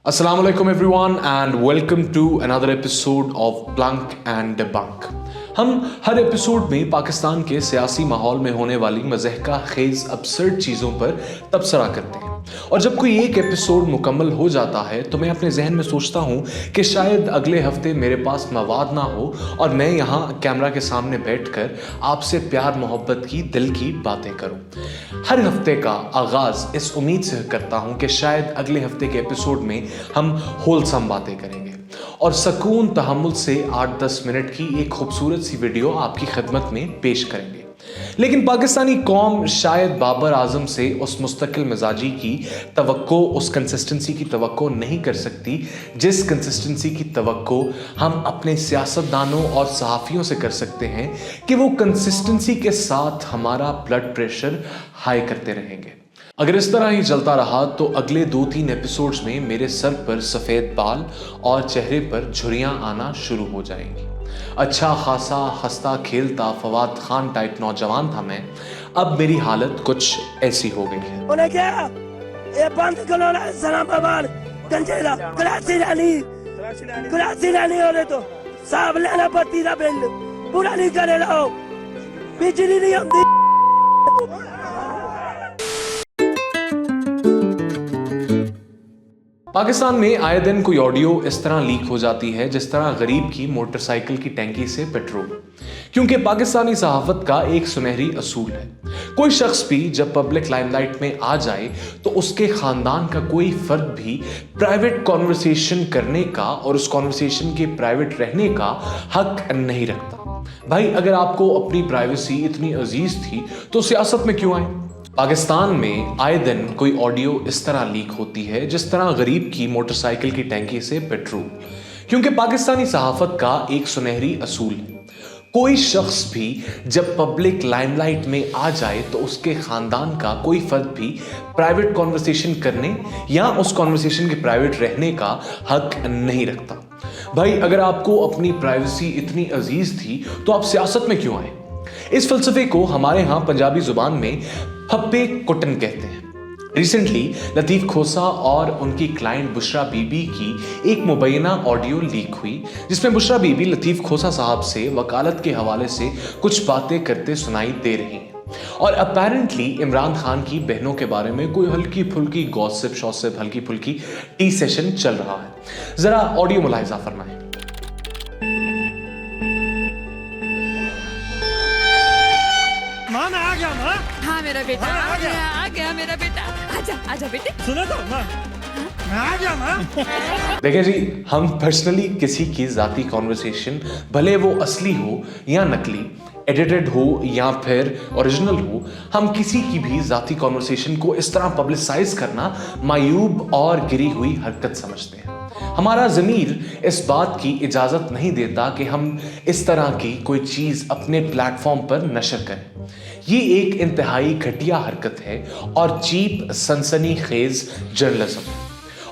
Assalamu alaikum everyone and welcome to another episode of Plunk and Debunk। हम हर episode में पाकिस्तान के सियासी माहौल में होने वाली मज़हका खेज अब्सर्ड चीज़ों पर तबसरा करते हैं, और जब कोई एक एपिसोड मुकम्मल हो जाता है तो मैं अपने जहन में सोचता हूँ कि शायद अगले हफ्ते मेरे पास मवाद ना हो और मैं यहाँ कैमरा के सामने बैठकर आपसे प्यार मोहब्बत की दिल की बातें करूँ। हर हफ्ते का आगाज़ इस उम्मीद से करता हूँ कि शायद अगले हफ्ते के एपिसोड में हम होलसम बातें करेंगे और सकून तहम्मुल से 8-10 मिनट की एक खूबसूरत सी वीडियो आपकी खिदमत में पेश करेंगे। लेकिन पाकिस्तानी कौम शायद बाबर आजम से उस मुस्तकिल मिजाजी की तवक्को, उस कंसिस्टेंसी की तवक्को नहीं कर सकती जिस कंसिस्टेंसी की तवक्को हम अपने सियासतदानों और सहाफ़ियों से कर सकते हैं कि वो कंसिस्टेंसी के साथ हमारा ब्लड प्रेशर हाई करते रहेंगे। अगर इस तरह ही चलता रहा तो अगले 2-3 एपिसोड्स में मेरे सर पर सफ़ेद बाल और चेहरे पर झुर्रियाँ आना शुरू हो जाएंगी। अच्छा खासा हंसता खेलता फवाद खान टाइप नौजवान था मैं, अब मेरी हालत कुछ ऐसी हो गई है। उन्हें क्या ये बंद करो ना इस्लामाबाद गंजेला कराची रानी हो रहे तो साहब लेना पड़ती था बिल पूरा नहीं करे रहो, बिजली नहीं होती। पाकिस्तान में आए दिन कोई ऑडियो इस तरह लीक हो जाती है जिस तरह गरीब की मोटरसाइकिल की टैंकी से पेट्रोल, क्योंकि पाकिस्तानी सहाफत का एक सुनहरी असूल है, कोई शख्स भी जब पब्लिक लाइमलाइट में आ जाए तो उसके खानदान का कोई फर्द भी प्राइवेट कॉन्वर्सेशन करने का और उस कॉन्वर्सेशन के प्राइवेट रहने का हक नहीं रखता। भाई, अगर आपको अपनी प्राइवेसी इतनी अजीज थी तो सियासत में क्यों आए? पाकिस्तान में आए दिन कोई ऑडियो इस तरह लीक होती है जिस तरह गरीब की मोटरसाइकिल की टैंकी से पेट्रोल, क्योंकि पाकिस्तानी सहाफत का एक सुनहरी असूल है, कोई शख्स भी जब पब्लिक लाइमलाइट में आ जाए तो उसके खानदान का कोई फर्द भी प्राइवेट कॉन्वर्सेशन करने या उस कॉन्वर्सेशन के प्राइवेट रहने का हक नहीं रखता। भाई, अगर आपको अपनी प्राइवेसी इतनी अजीज थी तो आप सियासत में क्यों आए? इस फलसफे को हमारे यहाँ पंजाबी जुबान में फप्पे कुटन कहते हैं। रिसेंटली लतीफ़ खोसा और उनकी क्लाइंट बुशरा बीबी की एक मुबैना ऑडियो लीक हुई जिसमें बुशरा बीबी लतीफ़ खोसा साहब से वकालत के हवाले से कुछ बातें करते सुनाई दे रही हैं, और अपेरेंटली इमरान खान की बहनों के बारे में कोई हल्की फुल्की गॉसिप शॉसिप, हल्की फुल्की टी सेशन चल रहा है। जरा ऑडियो मुलाहिजा फरमाएं। हाँ मेरा बेटा आ गया मेरा बेटा, आजा आजा बेटे। सुनो तो माँ, मैं आ गया माँ। देखें जी, हम पर्सनली किसी की जाती कॉन्वर्सेशन, भले वो असली हो या नकली, एडिटेड हो या फिर ओरिजिनल हो, हम किसी की भी जाती कॉन्वर्सेशन को इस तरह पब्लिसाइज करना मायूब और गिरी हुई हरकत समझते हैं। हमारा ज़मीर इस बात की इजाज़त नहीं देता कि हम इस तरह की कोई चीज़ अपने प्लेटफॉर्म पर नशर करें। ये एक इंतहाई घटिया हरकत है और चीप सनसनी खेज जर्नलिज्म है।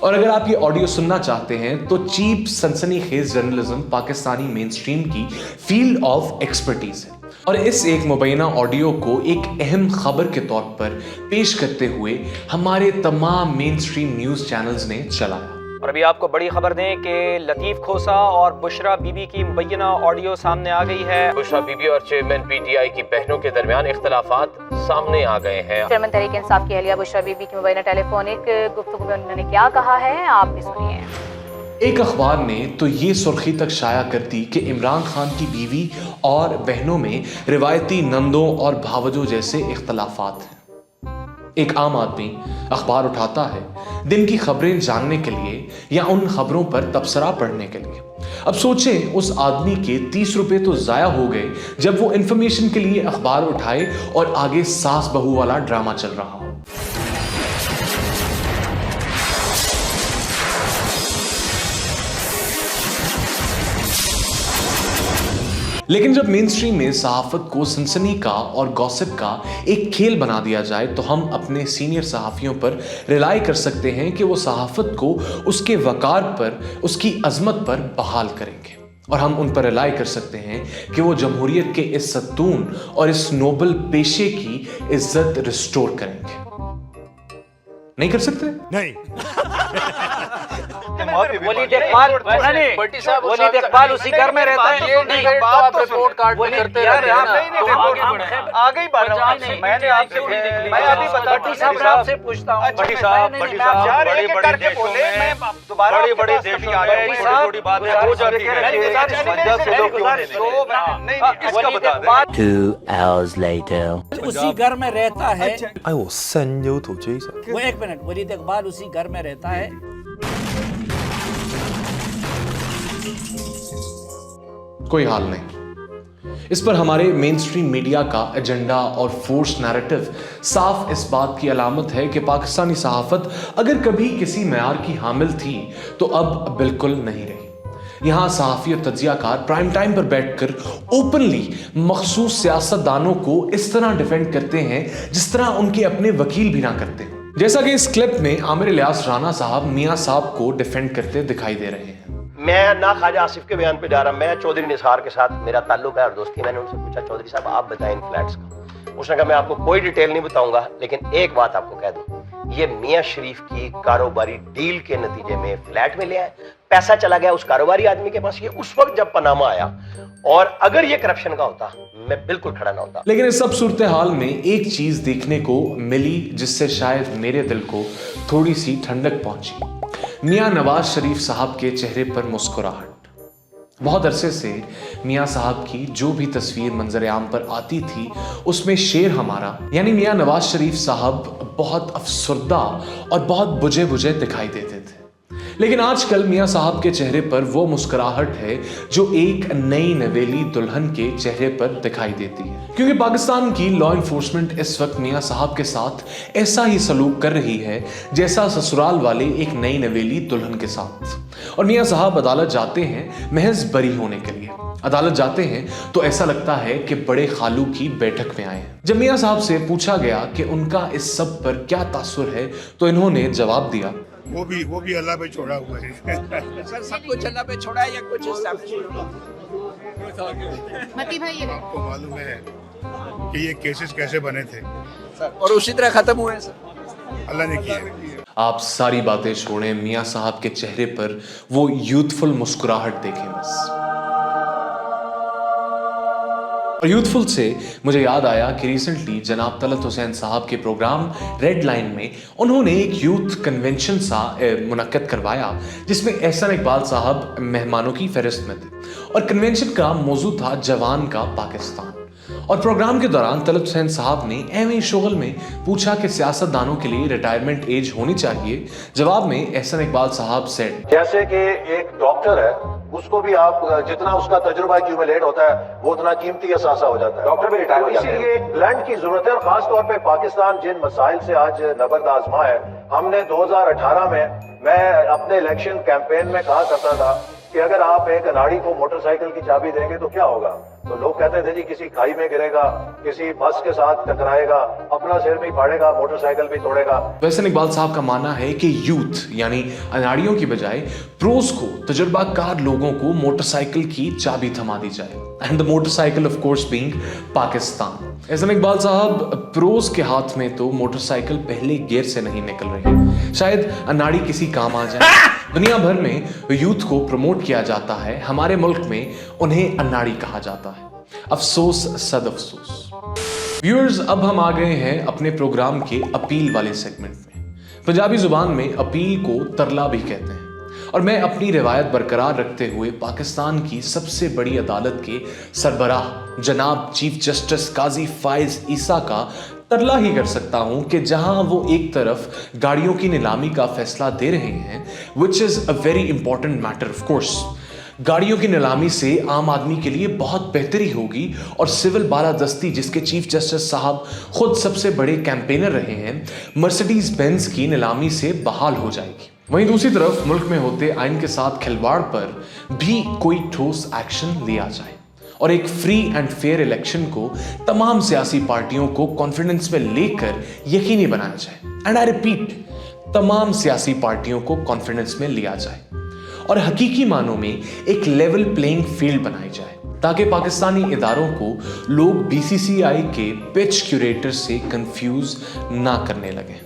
और अगर आप ये ऑडियो सुनना चाहते हैं तो चीप सनसनी खेज जर्नलिज्म पाकिस्तानी मेन स्ट्रीम की फील्ड ऑफ एक्सपर्टीज है, और इस एक मुबैना ऑडियो को एक अहम खबर के तौर पर पेश करते हुए हमारे तमाम मेन स्ट्रीम न्यूज़ चैनल्स ने चलाया। और अभी आपको बड़ी खबर दें कि लतीफ़ खोसा और बुशरा बीबी की मुबैना ऑडियो सामने आ गई है। बुशरा बीबी और चेयरमैन पीटीआई की बहनों के दरमियान इख्तलाफात सामने आ गए हैं। चेयरमैन तहरीक इंसाफ की अहलिया बुशरा बीबी की मुबैना टेलीफोनिक गुफ्तगू में उन्होंने क्या कहा है, आप भी सुनिए। एक अखबार ने तो ये सुर्खी तक शाया कर दी कि इमरान खान की बीवी और बहनों में रिवायती नंदों और भावजों जैसे इख्तलाफात हैं। एक आम आदमी अखबार उठाता है दिन की खबरें जानने के लिए या उन खबरों पर तबसरा पढ़ने के लिए। अब सोचें, उस आदमी के 30 रुपए तो ज़ाया हो गए जब वो इंफॉर्मेशन के लिए अखबार उठाए और आगे सास बहू वाला ड्रामा चल रहा हो। लेकिन जब मेन स्ट्रीम में सहाफत को सनसनी का और गॉसिप का एक खेल बना दिया जाए तो हम अपने सीनियर सहाफ़ियों पर रिलाई कर सकते हैं कि वो सहाफत को उसके वकार पर, उसकी अजमत पर बहाल करेंगे, और हम उन पर रिलाई कर सकते हैं कि वो जमहूरियत के इस सतून और इस नोबल पेशे की इज्जत रिस्टोर करेंगे। नहीं कर सकते? नहीं वलीद इकबाल उसी घर में रहता है। आगे ही बढ़ रहा हूं, मैंने आपसे मैं अभी आपसे पूछता हूँ बड़े देशों उसी घर में रहता है। 哎，我深有土追上。 वो एक मिनट, वलीद इकबाल उसी घर में रहता है। कोई हाल नहीं। इस पर हमारे मेन स्ट्रीम मीडिया का एजेंडा और फोर्स नैरेटिव साफ इस बात की अलामत है कि पाकिस्तानी सहाफत अगर कभी किसी मेयार की हामिल थी तो अब बिल्कुल नहीं रही। यहाँ सहाफ़ी और तज्जियाकार प्राइम टाइम पर बैठकर ओपनली मखसूस सियासतदानों को इस तरह डिफेंड करते हैं जिस तरह उनके अपने वकील भी ना करते हैं। जैसा कि इस क्लिप में आमिर इलियास राना साहब मियाँ साहब को डिफेंड करते दिखाई दे रहे हैं। मैं ना ख्वाजा आसिफ के बयान पे जा रहा, मैं चौधरी निसार के साथ मेरा ताल्लुक है और दोस्ती। मैंने उनसे पूछा, चौधरी साहब आप बताएं इन फ्लैट्स का। उसने कहा मैं आपको कोई डिटेल नहीं बताऊंगा, लेकिन एक बात आपको कह दूं, ये मियां शरीफ की कारोबारी डील के नतीजे में फ्लैट में ले आए, पैसा चला गया उस कारोबारी आदमी के पास। ये उस वक्त जब पनामा आया, और अगर ये करप्शन का होता मैं बिल्कुल खड़ा ना होता। लेकिन इस सब सूरत हाल में एक चीज देखने को मिली जिससे शायद मेरे दिल को थोड़ी सी ठंडक पहुंची। मियां नवाज शरीफ साहब के चेहरे पर मुस्कुराहट। बहुत अरसे से मियां साहब की जो भी तस्वीर मंजर आम पर आती थी उसमें शेर हमारा यानी मियां नवाज शरीफ साहब बहुत अफसरदा और बहुत बुझे बुझे दिखाई देते थे। लेकिन आजकल मियां साहब के चेहरे पर वो मुस्कुराहट है जो एक नई नवेली दुल्हन के चेहरे पर दिखाई देती है, क्योंकि पाकिस्तान की लॉ इन्फोर्समेंट इस वक्त मियां साहब के साथ ऐसा ही सलूक कर रही है जैसा ससुराल वाले एक नई नवेली दुल्हन के साथ। और मियां साहब अदालत जाते हैं महज बरी होने के लिए। अदालत जाते हैं तो ऐसा लगता है कि बड़े खालू की बैठक में आए हैं। जब मियां साहब से पूछा गया कि उनका इस सब पर क्या तासुर है तो इन्होंने जवाब दिया, वो भी अल्लाह पे छोड़ा हुआ है। सर सब कुछ अल्लाह पे छोड़ा है या कुछ मती भाई ये आपको मालूम है कि ये केसेस कैसे बने थे और उसी तरह खत्म हुए सर। अल्लाह ने किया। आप सारी बातें छोड़ें, मियां साहब के चेहरे पर वो यूथफुल मुस्कुराहट देखें बस। और यूथफुल से मुझे याद आया कि रिसेंटली जनाब तलत हुसैन साहब के प्रोग्राम रेड लाइन में उन्होंने एक यूथ कन्वेंशन सा मुनक्कद करवाया जिसमें एहसान इकबाल साहब मेहमानों की फहरिस्त में थे और कन्वेंशन का मौजू था जवान का पाकिस्तान। और प्रोग्राम के दौरान तलत हुसैन साहब ने एवं शोगल में पूछा कि सियासतदानों के लिए रिटायरमेंट एज होनी चाहिए। जवाब में एहसान इकबाल साहब सेड, जैसे कि एक डॉक्टर है, उसको भी आप जितना उसका तजुर्बा एक्यूमुलेट होता है वो उतना कीमती असासा हो जाता है। डॉक्टर भी रिटायर हो जाते हैं। इसीलिए ब्लेंड की जरूरत है। और खास तौर पे पाकिस्तान जिन मसाइल से आज नबर्द आजमा है, हमने 2018 में मैं अपने इलेक्शन कैंपेन में कहा करता था कि अगर आप एक अनाड़ी को मोटरसाइकिल की चाबी देंगे तो क्या होगा। तो लोग कहते थे जी किसी खाई में गिरेगा, किसी बस के साथ टकराएगा, अपना सिर भी फाड़ेगा, मोटरसाइकिल भी तोड़ेगा। एहसान इकबाल साहब का मानना है कि यूथ यानी अनाड़ियों की बजाय प्रोज को, तजुर्बाकार लोगों को मोटरसाइकिल की चाबी थमा दी जाए, and the motorcycle of course being Pakistan. एहसान इकबाल साहब, प्रोज के हाथ में तो मोटरसाइकिल पहले गियर से नहीं निकल रही, शायद अनाड़ी किसी काम आ जाए। दुनिया भर में यूथ को प्रमोट किया जाता है, हमारे मुल्क में उन्हें अनाड़ी कहा जाता है। अफसोस सद अफसोस। व्यूअर्स, अब हम आ गए हैं अपने प्रोग्राम के अपील वाले सेगमेंट में। पंजाबी जुबान में अपील को तरला भी कहते हैं और मैं अपनी रिवायत बरकरार रखते हुए पाकिस्तान की सबसे बड़ी अदालत के सरबराह जनाब चीफ जस्टिस काजी फाइज ईसा का तरला ही कर सकता हूं कि जहां वो एक तरफ गाड़ियों की नीलामी का फैसला दे रहे हैं, which is a very important matter of course. गाड़ियों की नीलामी से आम आदमी के लिए बहुत बेहतरी होगी और सिविल बालादस्ती, जिसके चीफ जस्टिस साहब खुद सबसे बड़े कैंपेनर रहे हैं, मर्सिडीज बेंज की नीलामी से बहाल हो जाएगी। वहीं दूसरी तरफ मुल्क में होते आइन के साथ खिलवाड़ पर भी कोई ठोस एक्शन लिया जाए और एक फ्री एंड फेयर इलेक्शन को तमाम सियासी पार्टियों को कॉन्फिडेंस में लेकर यकीनी बनाया जाए। एंड आई रिपीट, तमाम सियासी पार्टियों को कॉन्फिडेंस में लिया जाए और हकीकी मानों में एक लेवल प्लेइंग फील्ड बनाई जाए ताकि पाकिस्तानी इदारों को लोग बीसीसीआई के पिच क्यूरेटर से कंफ्यूज ना करने लगे।